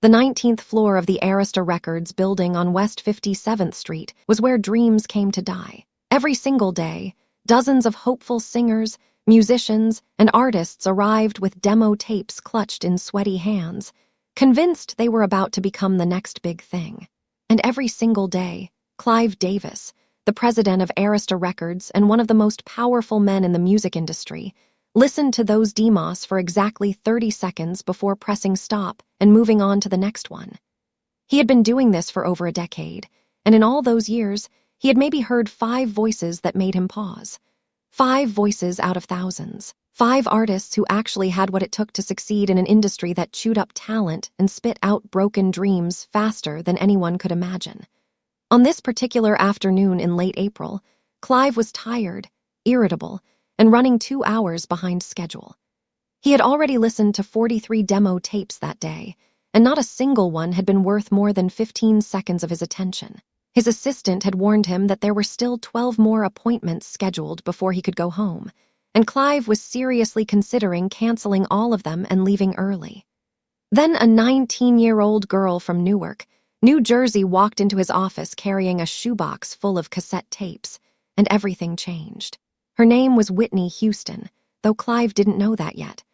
The 19th floor of the Arista Records building on West 57th Street was where dreams came to die. Every single day, dozens of hopeful singers, musicians, and artists arrived with demo tapes clutched in sweaty hands, convinced they were about to become the next big thing. And every single day, Clive Davis, the president of Arista Records and one of the most powerful men in the music industry, listened to those demos for exactly 30 seconds before pressing stop and moving on to the next one. He had been doing this for over a decade, and in all those years, he had maybe heard 5 voices that made him pause. 5 voices out of thousands. 5 artists who actually had what it took to succeed in an industry that chewed up talent and spit out broken dreams faster than anyone could imagine. On this particular afternoon in late April, Clive was tired, irritable, and running 2 hours behind schedule. He had already listened to 43 demo tapes that day, and not a single one had been worth more than 15 seconds of his attention. His assistant had warned him that there were still 12 more appointments scheduled before he could go home, and Clive was seriously considering canceling all of them and leaving early. Then a 19-year-old girl from Newark, New Jersey, walked into his office carrying a shoebox full of cassette tapes, and everything changed. Her name was Whitney Houston, though Clive didn't know that yet.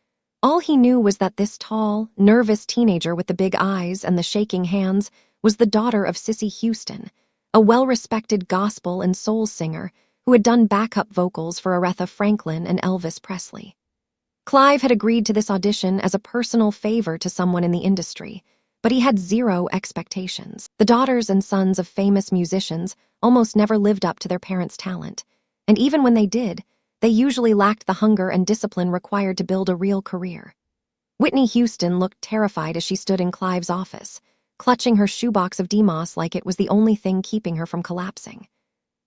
All he knew was that this tall, nervous teenager with the big eyes and the shaking hands was the daughter of Whitney Houston, a well-respected gospel and soul singer who had done backup vocals for Aretha Franklin and Elvis Presley. Clive had agreed to this audition as a personal favor to someone in the industry, but he had zero expectations. The daughters and sons of famous musicians almost never lived up to their parents' talent, and even when they did, they usually lacked the hunger and discipline required to build a real career. Whitney Houston looked terrified as she stood in Clive's office, clutching her shoebox of demos like it was the only thing keeping her from collapsing.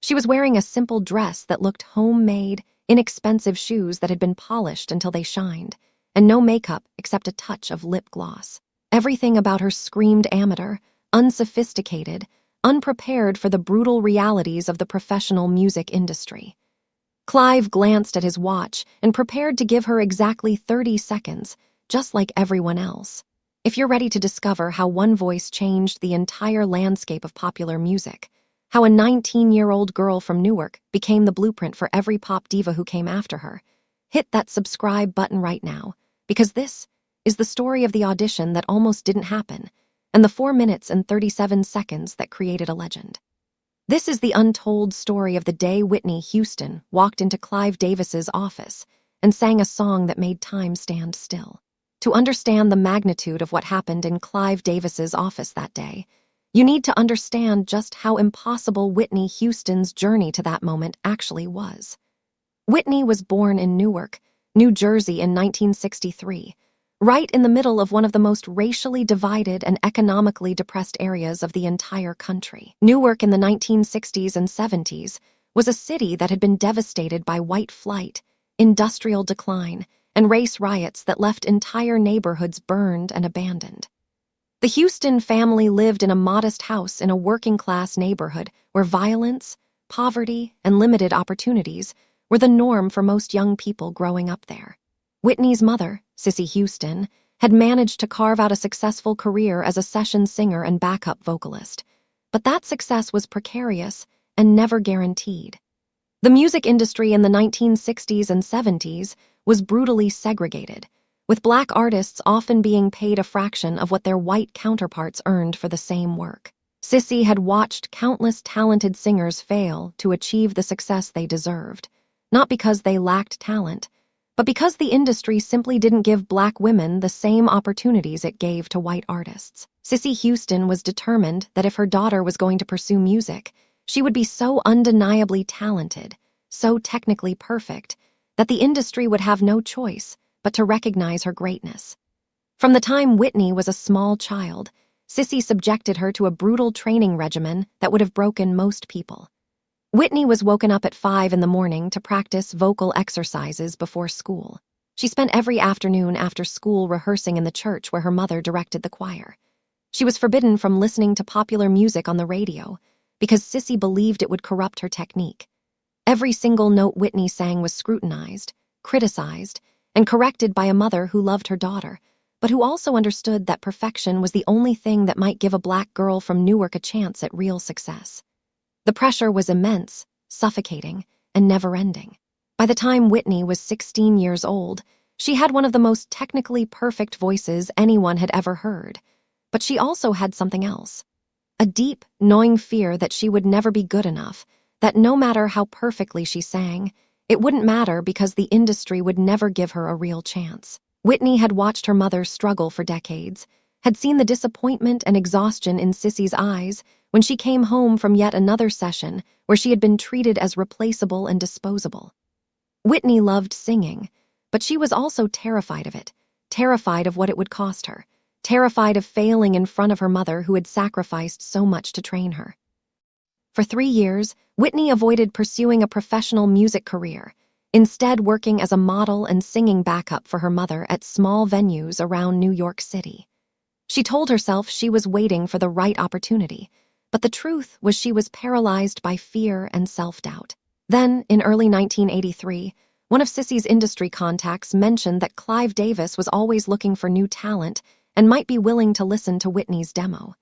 She was wearing a simple dress that looked homemade, inexpensive shoes that had been polished until they shined, and no makeup except a touch of lip gloss. Everything about her screamed amateur, unsophisticated, unprepared for the brutal realities of the professional music industry. Clive glanced at his watch and prepared to give her exactly 30 seconds, just like everyone else. If you're ready to discover how one voice changed the entire landscape of popular music, how a 19-year-old girl from Newark became the blueprint for every pop diva who came after her, hit that subscribe button right now, because this is the story of the audition that almost didn't happen, and the 4 minutes and 37 seconds that created a legend. This is the untold story of the day Whitney Houston walked into Clive Davis's office and sang a song that made time stand still. To understand the magnitude of what happened in Clive Davis's office that day, you need to understand just how impossible Whitney Houston's journey to that moment actually was. Whitney was born in Newark, New Jersey in 1963, right in the middle of one of the most racially divided and economically depressed areas of the entire country. Newark in the 1960s and 70s was a city that had been devastated by white flight, industrial decline, and race riots that left entire neighborhoods burned and abandoned. The Houston family lived in a modest house in a working-class neighborhood where violence, poverty, and limited opportunities were the norm for most young people growing up there. Whitney's mother, Whitney Houston, had managed to carve out a successful career as a session singer and backup vocalist, but that success was precarious and never guaranteed. The music industry in the 1960s and 70s was brutally segregated, with black artists often being paid a fraction of what their white counterparts earned for the same work. Sissy had watched countless talented singers fail to achieve the success they deserved, not because they lacked talent, but because the industry simply didn't give black women the same opportunities it gave to white artists. Whitney Houston was determined that if her daughter was going to pursue music, she would be so undeniably talented, so technically perfect, that the industry would have no choice but to recognize her greatness. From the time Whitney was a small child, Sissy subjected her to a brutal training regimen that would have broken most people. Whitney was woken up at 5 in the morning to practice vocal exercises before school. She spent every afternoon after school rehearsing in the church where her mother directed the choir. She was forbidden from listening to popular music on the radio because Sissy believed it would corrupt her technique. Every single note Whitney sang was scrutinized, criticized, and corrected by a mother who loved her daughter, but who also understood that perfection was the only thing that might give a black girl from Newark a chance at real success. The pressure was immense, suffocating, and never-ending. By the time Whitney was 16 years old, she had one of the most technically perfect voices anyone had ever heard. But she also had something else. A deep, gnawing fear that she would never be good enough, that no matter how perfectly she sang, it wouldn't matter because the industry would never give her a real chance. Whitney had watched her mother struggle for decades, had seen the disappointment and exhaustion in Sissy's eyes when she came home from yet another session where she had been treated as replaceable and disposable. Whitney loved singing, but she was also terrified of it, terrified of what it would cost her, terrified of failing in front of her mother who had sacrificed so much to train her. For 3 years, Whitney avoided pursuing a professional music career, instead working as a model and singing backup for her mother at small venues around New York City. She told herself she was waiting for the right opportunity, but the truth was she was paralyzed by fear and self-doubt. Then, in early 1983, one of Sissy's industry contacts mentioned that Clive Davis was always looking for new talent and might be willing to listen to Whitney's demo.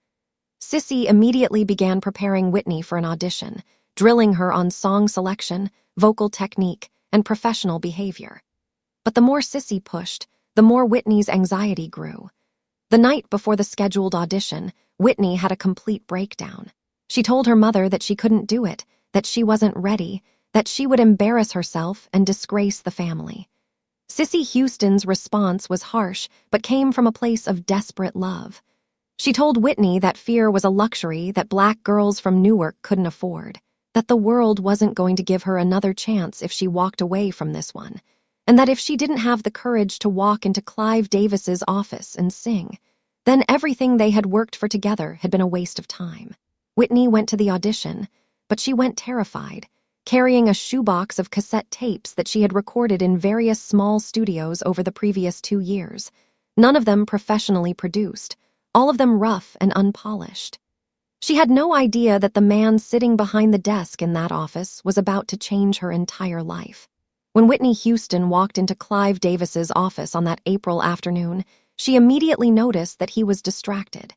Sissy immediately began preparing Whitney for an audition, drilling her on song selection, vocal technique, and professional behavior. But the more Sissy pushed, the more Whitney's anxiety grew. The night before the scheduled audition, Whitney had a complete breakdown. She told her mother that she couldn't do it, that she wasn't ready, that she would embarrass herself and disgrace the family. Whitney Houston's response was harsh, but came from a place of desperate love. She told Whitney that fear was a luxury that black girls from Newark couldn't afford, that the world wasn't going to give her another chance if she walked away from this one, and that if she didn't have the courage to walk into Clive Davis's office and sing, then everything they had worked for together had been a waste of time. Whitney went to the audition, but she went terrified, carrying a shoebox of cassette tapes that she had recorded in various small studios over the previous 2 years, none of them professionally produced, all of them rough and unpolished. She had no idea that the man sitting behind the desk in that office was about to change her entire life. When Whitney Houston walked into Clive Davis's office on that April afternoon, she immediately noticed that he was distracted.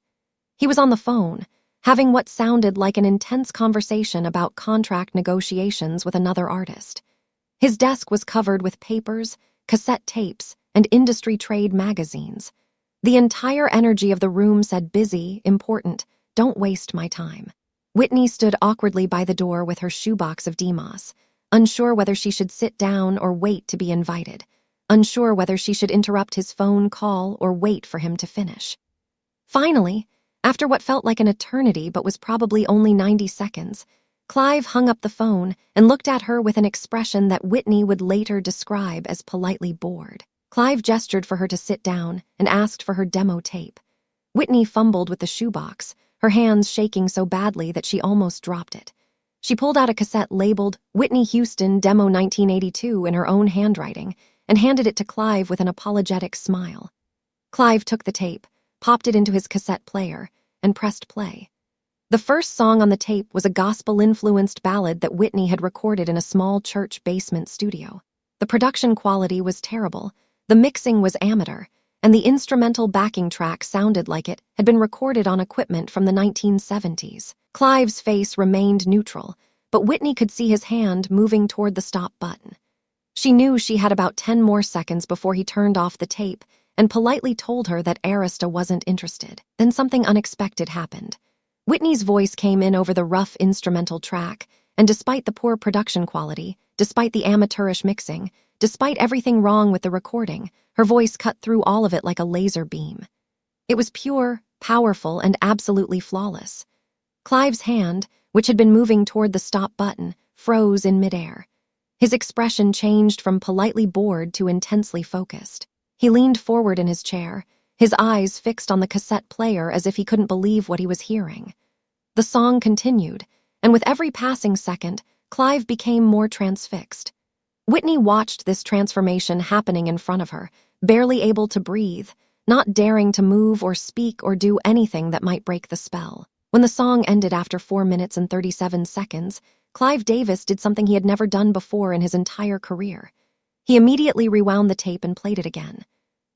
He was on the phone, having what sounded like an intense conversation about contract negotiations with another artist. His desk was covered with papers, cassette tapes, and industry trade magazines. The entire energy of the room said busy, important, don't waste my time. Whitney stood awkwardly by the door with her shoebox of DMOS, unsure whether she should sit down or wait to be invited, unsure whether she should interrupt his phone call or wait for him to finish. Finally, after what felt like an eternity but was probably only 90 seconds, Clive hung up the phone and looked at her with an expression that Whitney would later describe as politely bored. Clive gestured for her to sit down and asked for her demo tape. Whitney fumbled with the shoebox, her hands shaking so badly that she almost dropped it. She pulled out a cassette labeled Whitney Houston Demo 1982 in her own handwriting and handed it to Clive with an apologetic smile. Clive took the tape, popped it into his cassette player, and pressed play. The first song on the tape was a gospel-influenced ballad that Whitney had recorded in a small church basement studio. The production quality was terrible, the mixing was amateur, and the instrumental backing track sounded like it had been recorded on equipment from the 1970s. Clive's face remained neutral, but Whitney could see his hand moving toward the stop button. She knew she had about 10 more seconds before he turned off the tape and politely told her that Arista wasn't interested. Then something unexpected happened. Whitney's voice came in over the rough instrumental track, and despite the poor production quality, despite the amateurish mixing, despite everything wrong with the recording, her voice cut through all of it like a laser beam. It was pure, powerful, and absolutely flawless. Clive's hand, which had been moving toward the stop button, froze in midair. His expression changed from politely bored to intensely focused. He leaned forward in his chair, his eyes fixed on the cassette player as if he couldn't believe what he was hearing. The song continued, and with every passing second, Clive became more transfixed. Whitney watched this transformation happening in front of her, barely able to breathe, not daring to move or speak or do anything that might break the spell. When the song ended after 4 minutes and 37 seconds, Clive Davis did something he had never done before in his entire career. He immediately rewound the tape and played it again.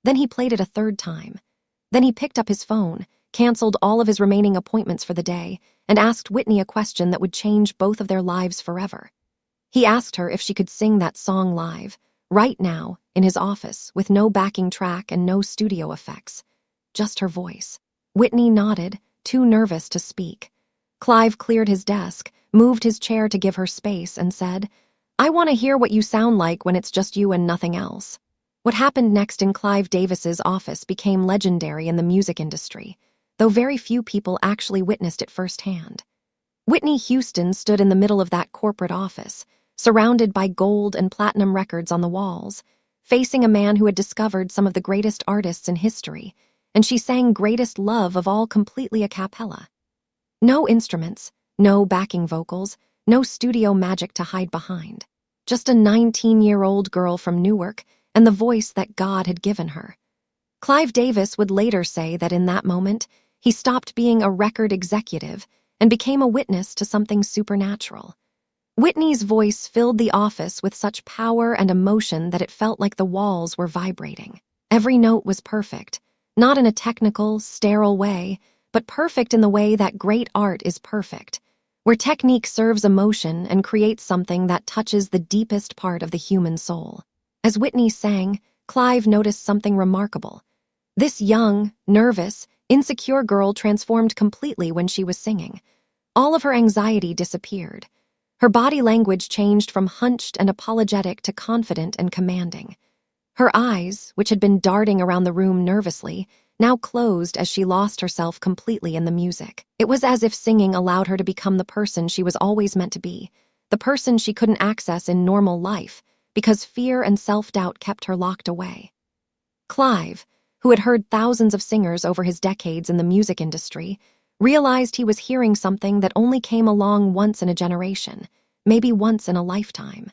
Then he played it a third time. Then he picked up his phone, canceled all of his remaining appointments for the day, and asked Whitney a question that would change both of their lives forever. He asked her if she could sing that song live, right now, in his office, with no backing track and no studio effects. Just her voice. Whitney nodded, too nervous to speak. Clive cleared his desk, moved his chair to give her space, and said, "I want to hear what you sound like when it's just you and nothing else." What happened next in Clive Davis's office became legendary in the music industry, though very few people actually witnessed it firsthand. Whitney Houston stood in the middle of that corporate office, surrounded by gold and platinum records on the walls, facing a man who had discovered some of the greatest artists in history, and she sang Greatest Love of All completely a cappella. No instruments, no backing vocals, no studio magic to hide behind. Just a 19-year-old girl from Newark and the voice that God had given her. Clive Davis would later say that in that moment, he stopped being a record executive and became a witness to something supernatural. Whitney's voice filled the office with such power and emotion that it felt like the walls were vibrating. Every note was perfect, not in a technical, sterile way, but perfect in the way that great art is perfect, where technique serves emotion and creates something that touches the deepest part of the human soul. As Whitney sang, Clive noticed something remarkable. This young, nervous, insecure girl transformed completely when she was singing. All of her anxiety disappeared. Her body language changed from hunched and apologetic to confident and commanding. Her eyes, which had been darting around the room nervously, now closed as she lost herself completely in the music. It was as if singing allowed her to become the person she was always meant to be, the person she couldn't access in normal life, because fear and self-doubt kept her locked away. Clive, who had heard thousands of singers over his decades in the music industry, realized he was hearing something that only came along once in a generation, maybe once in a lifetime.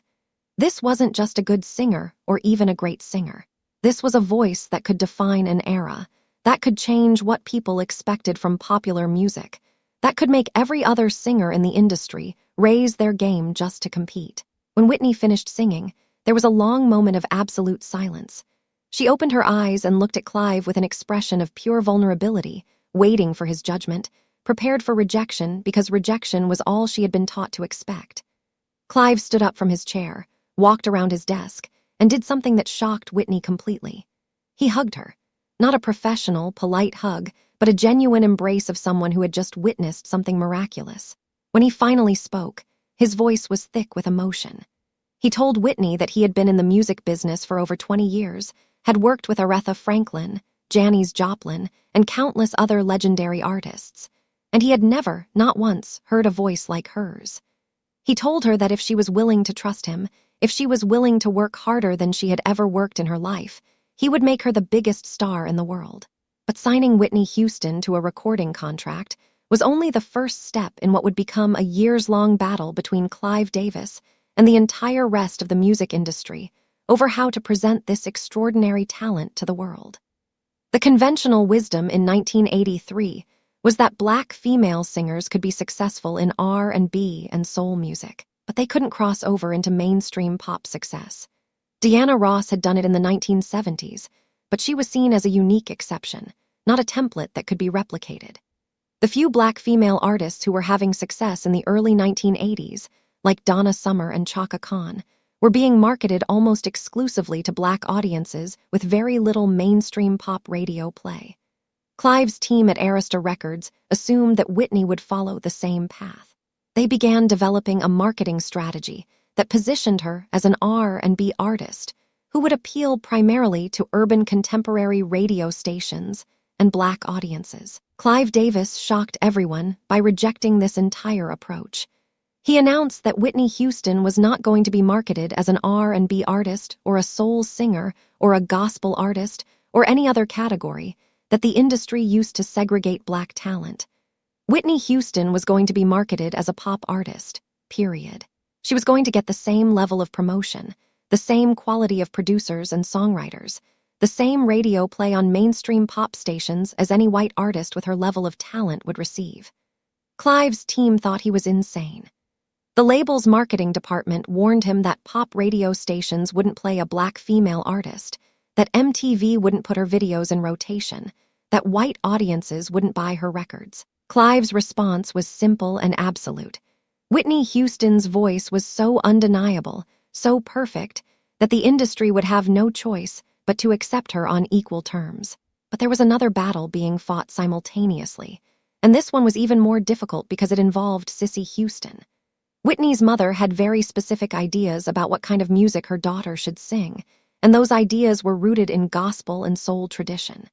This wasn't just a good singer or even a great singer. This was a voice that could define an era, that could change what people expected from popular music, that could make every other singer in the industry raise their game just to compete. When Whitney finished singing, there was a long moment of absolute silence. She opened her eyes and looked at Clive with an expression of pure vulnerability, waiting for his judgment, prepared for rejection because rejection was all she had been taught to expect. Clive stood up from his chair, walked around his desk, and did something that shocked Whitney completely. He hugged her. Not a professional, polite hug, but a genuine embrace of someone who had just witnessed something miraculous. When he finally spoke, his voice was thick with emotion. He told Whitney that he had been in the music business for over 20 years, had worked with Aretha Franklin, Janis Joplin, and countless other legendary artists, and he had never, not once, heard a voice like hers. He told her that if she was willing to trust him, if she was willing to work harder than she had ever worked in her life, he would make her the biggest star in the world. But signing Whitney Houston to a recording contract was only the first step in what would become a years-long battle between Clive Davis and the entire rest of the music industry over how to present this extraordinary talent to the world. The conventional wisdom in 1983 was that black female singers could be successful in R&B and soul music, but they couldn't cross over into mainstream pop success. Diana Ross had done it in the 1970s, but she was seen as a unique exception, not a template that could be replicated. The few black female artists who were having success in the early 1980s, like Donna Summer and Chaka Khan, were being marketed almost exclusively to black audiences with very little mainstream pop radio play. Clive's team at Arista Records assumed that Whitney would follow the same path. They began developing a marketing strategy that positioned her as an R&B artist who would appeal primarily to urban contemporary radio stations and black audiences. Clive Davis shocked everyone by rejecting this entire approach. He announced that Whitney Houston was not going to be marketed as an R&B artist or a soul singer or a gospel artist or any other category that the industry used to segregate black talent. Whitney Houston was going to be marketed as a pop artist, period. She was going to get the same level of promotion, the same quality of producers and songwriters, the same radio play on mainstream pop stations as any white artist with her level of talent would receive. Clive's team thought he was insane. The label's marketing department warned him that pop radio stations wouldn't play a black female artist, that MTV wouldn't put her videos in rotation, that white audiences wouldn't buy her records. Clive's response was simple and absolute. Whitney Houston's voice was so undeniable, so perfect, that the industry would have no choice but to accept her on equal terms. But there was another battle being fought simultaneously, and this one was even more difficult because it involved Cissy Houston. Whitney's mother had very specific ideas about what kind of music her daughter should sing, and those ideas were rooted in gospel and soul tradition.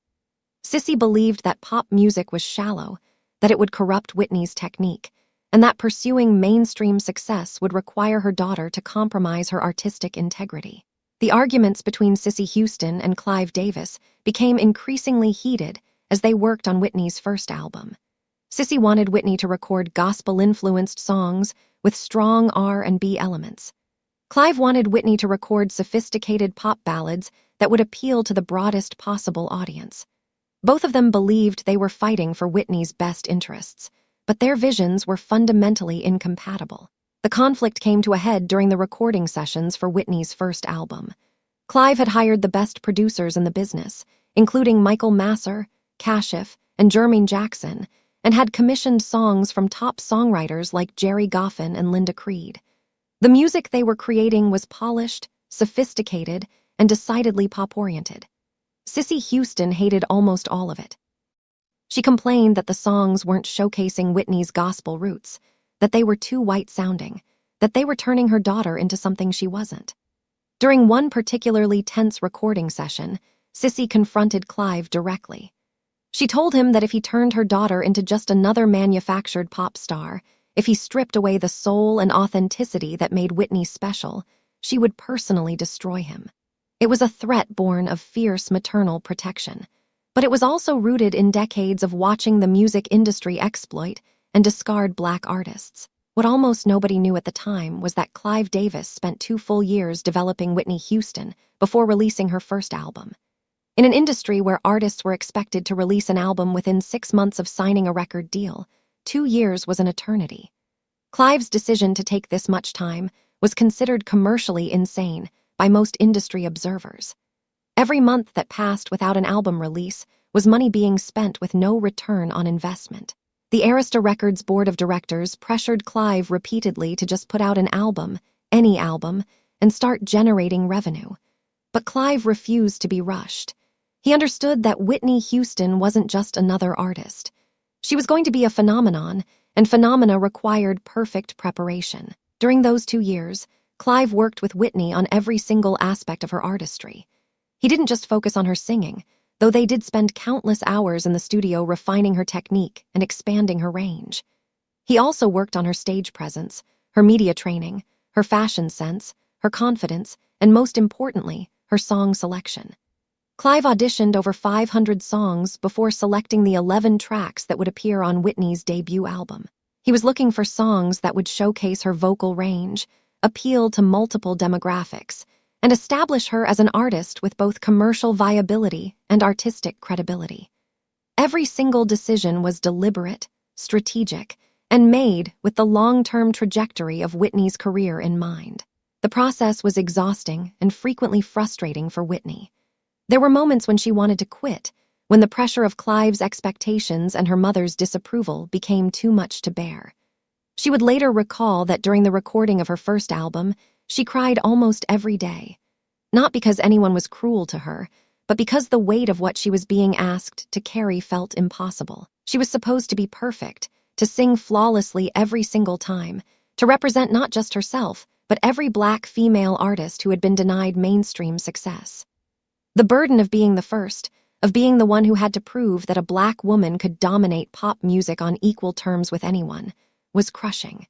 Cissy believed that pop music was shallow, that it would corrupt Whitney's technique, and that pursuing mainstream success would require her daughter to compromise her artistic integrity. The arguments between Cissy Houston and Clive Davis became increasingly heated as they worked on Whitney's first album. Cissy wanted Whitney to record gospel-influenced songs with strong R&B elements. Clive wanted Whitney to record sophisticated pop ballads that would appeal to the broadest possible audience. Both of them believed they were fighting for Whitney's best interests, but their visions were fundamentally incompatible. The conflict came to a head during the recording sessions for Whitney's first album. Clive had hired the best producers in the business, including Michael Masser, Kashif, and Jermaine Jackson, and had commissioned songs from top songwriters like Jerry Goffin and Linda Creed. The music they were creating was polished, sophisticated, and decidedly pop-oriented. Cissy Houston hated almost all of it. She complained that the songs weren't showcasing Whitney's gospel roots, that they were too white-sounding, that they were turning her daughter into something she wasn't. During one particularly tense recording session, Cissy confronted Clive directly. She told him that if he turned her daughter into just another manufactured pop star, if he stripped away the soul and authenticity that made Whitney special, she would personally destroy him. It was a threat born of fierce maternal protection. But it was also rooted in decades of watching the music industry exploit and discard black artists. What almost nobody knew at the time was that Clive Davis spent 2 full years developing Whitney Houston before releasing her first album. In an industry where artists were expected to release an album within 6 months of signing a record deal, 2 years was an eternity. Clive's decision to take this much time was considered commercially insane by most industry observers. Every month that passed without an album release was money being spent with no return on investment. The Arista Records board of directors pressured Clive repeatedly to just put out an album, any album, and start generating revenue. But Clive refused to be rushed. He understood that Whitney Houston wasn't just another artist. She was going to be a phenomenon, and phenomena required perfect preparation. During those 2 years, Clive worked with Whitney on every single aspect of her artistry. He didn't just focus on her singing, though they did spend countless hours in the studio refining her technique and expanding her range. He also worked on her stage presence, her media training, her fashion sense, her confidence, and most importantly, her song selection. Clive auditioned over 500 songs before selecting the 11 tracks that would appear on Whitney's debut album. He was looking for songs that would showcase her vocal range, appeal to multiple demographics, and establish her as an artist with both commercial viability and artistic credibility. Every single decision was deliberate, strategic, and made with the long-term trajectory of Whitney's career in mind. The process was exhausting and frequently frustrating for Whitney. There were moments when she wanted to quit, when the pressure of Clive's expectations and her mother's disapproval became too much to bear. She would later recall that during the recording of her first album, she cried almost every day. Not because anyone was cruel to her, but because the weight of what she was being asked to carry felt impossible. She was supposed to be perfect, to sing flawlessly every single time, to represent not just herself, but every black female artist who had been denied mainstream success. The burden of being the first, of being the one who had to prove that a black woman could dominate pop music on equal terms with anyone, was crushing.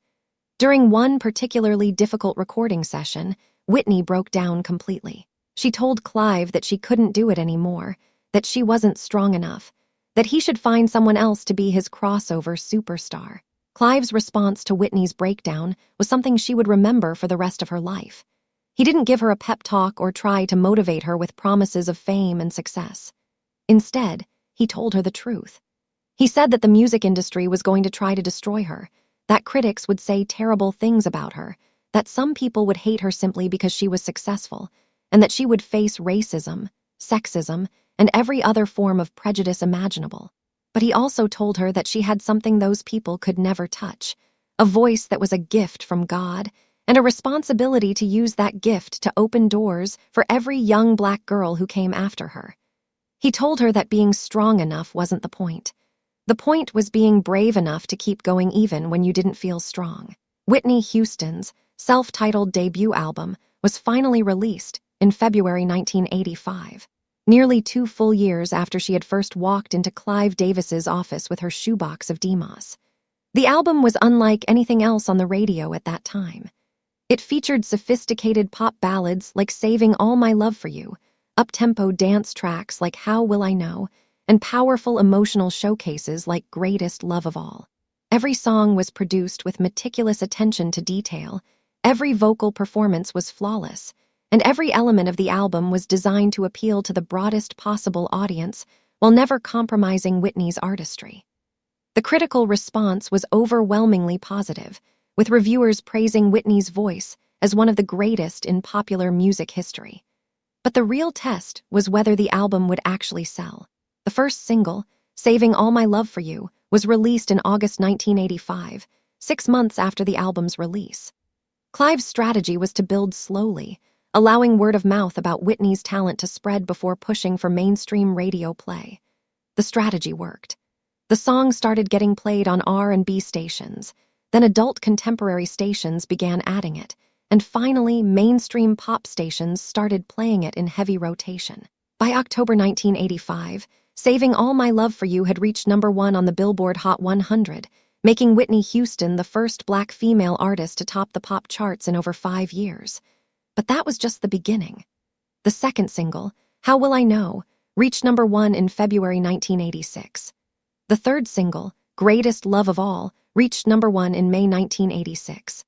During one particularly difficult recording session, Whitney broke down completely. She told Clive that she couldn't do it anymore, that she wasn't strong enough, that he should find someone else to be his crossover superstar. Clive's response to Whitney's breakdown was something she would remember for the rest of her life. He didn't give her a pep talk or try to motivate her with promises of fame and success. Instead, he told her the truth. He said that the music industry was going to try to destroy her, that critics would say terrible things about her, that some people would hate her simply because she was successful, and that she would face racism, sexism, and every other form of prejudice imaginable. But he also told her that she had something those people could never touch, a voice that was a gift from God, and a responsibility to use that gift to open doors for every young Black girl who came after her. He told her that being strong enough wasn't the point. The point was being brave enough to keep going even when you didn't feel strong. Whitney Houston's self-titled debut album was finally released in February 1985, nearly 2 full years after she had first walked into Clive Davis's office with her shoebox of demos. The album was unlike anything else on the radio at that time. It featured sophisticated pop ballads like Saving All My Love for You, up-tempo dance tracks like How Will I Know, and powerful emotional showcases like Greatest Love of All. Every song was produced with meticulous attention to detail, every vocal performance was flawless, and every element of the album was designed to appeal to the broadest possible audience while never compromising Whitney's artistry. The critical response was overwhelmingly positive, with reviewers praising Whitney's voice as one of the greatest in popular music history. But the real test was whether the album would actually sell. The first single, Saving All My Love for You, was released in August 1985, 6 months after the album's release. Clive's strategy was to build slowly, allowing word of mouth about Whitney's talent to spread before pushing for mainstream radio play. The strategy worked. The song started getting played on R&B stations, then adult contemporary stations began adding it, and finally mainstream pop stations started playing it in heavy rotation. By October 1985, Saving All My Love for You had reached #1 on the Billboard Hot 100, making Whitney Houston the first Black female artist to top the pop charts in over 5 years. But that was just the beginning. The second single, How Will I Know, reached #1 in February 1986. The third single, Greatest Love of All, reached #1 in May 1986.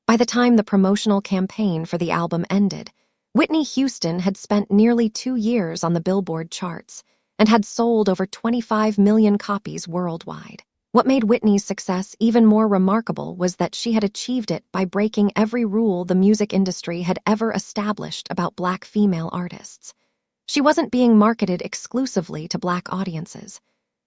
By the time the promotional campaign for the album ended, Whitney Houston had spent nearly 2 years on the Billboard charts and had sold over 25 million copies worldwide. What made Whitney's success even more remarkable was that she had achieved it by breaking every rule the music industry had ever established about Black female artists. She wasn't being marketed exclusively to Black audiences.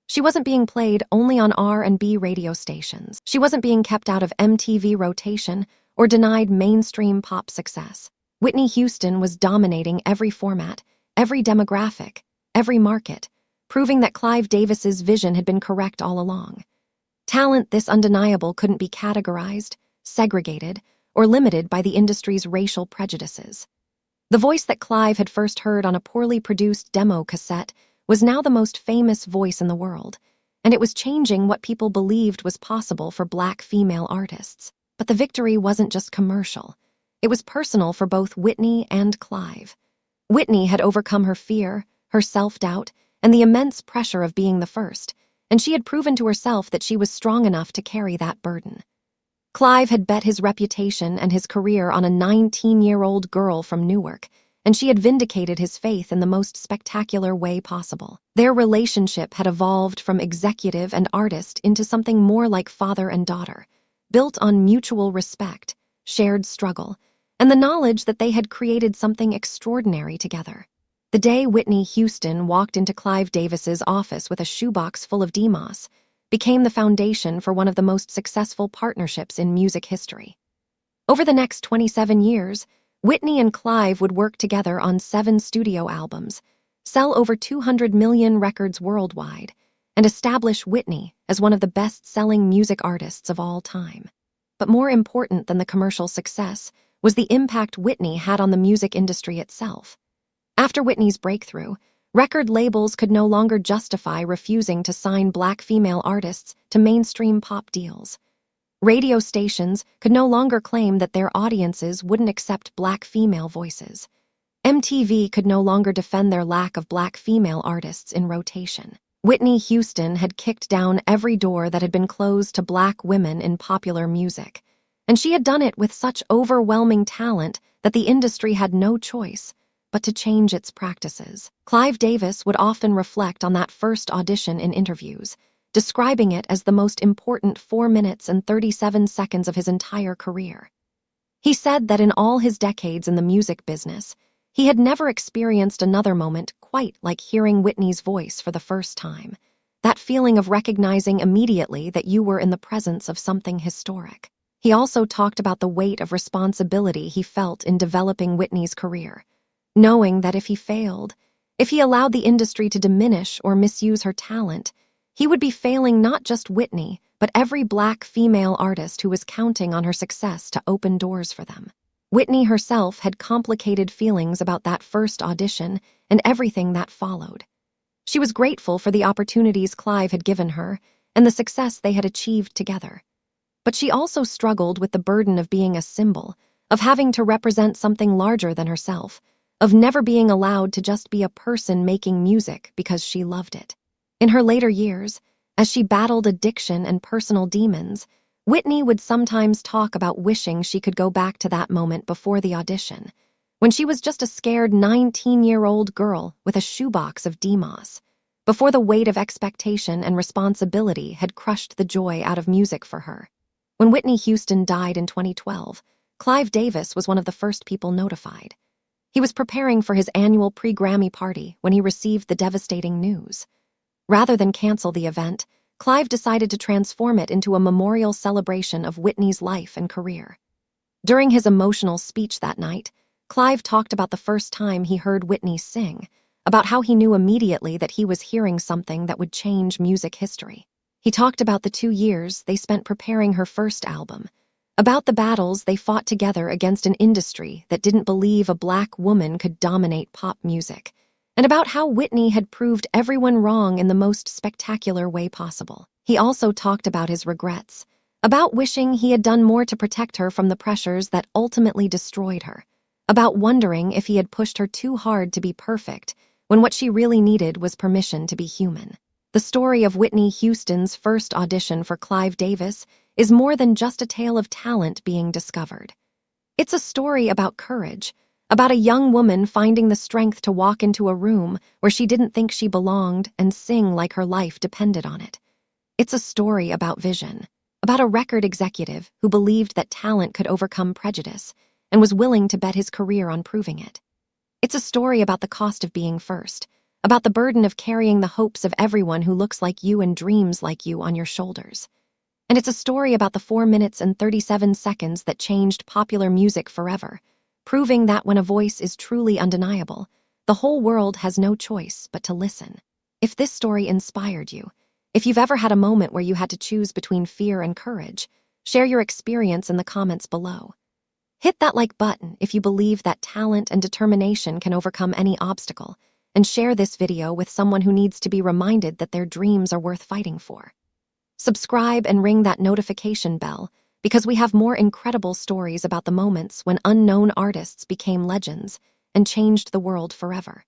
She wasn't being played only on R&B radio stations. She wasn't being kept out of MTV rotation or denied mainstream pop success. Whitney Houston was dominating every format, every demographic, every market, proving that Clive Davis's vision had been correct all along. Talent this undeniable couldn't be categorized, segregated, or limited by the industry's racial prejudices. The voice that Clive had first heard on a poorly produced demo cassette was now the most famous voice in the world, and it was changing what people believed was possible for Black female artists. But the victory wasn't just commercial. It was personal for both Whitney and Clive. Whitney had overcome her fear, her self-doubt, and the immense pressure of being the first, and she had proven to herself that she was strong enough to carry that burden. Clive had bet his reputation and his career on a 19-year-old girl from Newark, and she had vindicated his faith in the most spectacular way possible. Their relationship had evolved from executive and artist into something more like father and daughter, built on mutual respect, shared struggle, and the knowledge that they had created something extraordinary together. The day Whitney Houston walked into Clive Davis's office with a shoebox full of demos became the foundation for one of the most successful partnerships in music history. Over the next 27 years, Whitney and Clive would work together on 7 studio albums, sell over 200 million records worldwide, and establish Whitney as one of the best-selling music artists of all time. But more important than the commercial success was the impact Whitney had on the music industry itself. After Whitney's breakthrough, record labels could no longer justify refusing to sign Black female artists to mainstream pop deals. Radio stations could no longer claim that their audiences wouldn't accept Black female voices. MTV could no longer defend their lack of Black female artists in rotation. Whitney Houston had kicked down every door that had been closed to Black women in popular music, and she had done it with such overwhelming talent that the industry had no choice but to change its practices. Clive Davis would often reflect on that first audition in interviews, describing it as the most important 4 minutes and 37 seconds of his entire career. He said that in all his decades in the music business, He had never experienced another moment quite like hearing Whitney's voice for the first time. That feeling of recognizing immediately that you were in the presence of something historic. He also talked about the weight of responsibility he felt in developing Whitney's career, knowing that if he failed, if he allowed the industry to diminish or misuse her talent, he would be failing not just Whitney, but every Black female artist who was counting on her success to open doors for them. Whitney herself had complicated feelings about that first audition and everything that followed. She was grateful for the opportunities Clive had given her and the success they had achieved together. But she also struggled with the burden of being a symbol, of having to represent something larger than herself, of never being allowed to just be a person making music because she loved it. In her later years, as she battled addiction and personal demons, Whitney would sometimes talk about wishing she could go back to that moment before the audition, when she was just a scared 19-year-old girl with a shoebox of DMOS, before the weight of expectation and responsibility had crushed the joy out of music for her. When Whitney Houston died in 2012, Clive Davis was one of the first people notified. He was preparing for his annual pre-Grammy party when he received the devastating news. Rather than cancel the event, Clive decided to transform it into a memorial celebration of Whitney's life and career. During his emotional speech that night, Clive talked about the first time he heard Whitney sing, about how he knew immediately that he was hearing something that would change music history. He talked about the 2 years they spent preparing her first album, about the battles they fought together against an industry that didn't believe a Black woman could dominate pop music, and about how Whitney had proved everyone wrong in the most spectacular way possible. He also talked about his regrets, about wishing he had done more to protect her from the pressures that ultimately destroyed her, about wondering if he had pushed her too hard to be perfect when what she really needed was permission to be human. The story of Whitney Houston's first audition for Clive Davis is more than just a tale of talent being discovered. It's a story about courage, about a young woman finding the strength to walk into a room where she didn't think she belonged and sing like her life depended on it. It's a story about vision, about a record executive who believed that talent could overcome prejudice and was willing to bet his career on proving it. It's a story about the cost of being first, about the burden of carrying the hopes of everyone who looks like you and dreams like you on your shoulders. And it's a story about the 4 minutes and 37 seconds that changed popular music forever, proving that when a voice is truly undeniable, the whole world has no choice but to listen. If this story inspired you, if you've ever had a moment where you had to choose between fear and courage, share your experience in the comments below. Hit that like button if you believe that talent and determination can overcome any obstacle, and share this video with someone who needs to be reminded that their dreams are worth fighting for. Subscribe and ring that notification bell, because we have more incredible stories about the moments when unknown artists became legends and changed the world forever.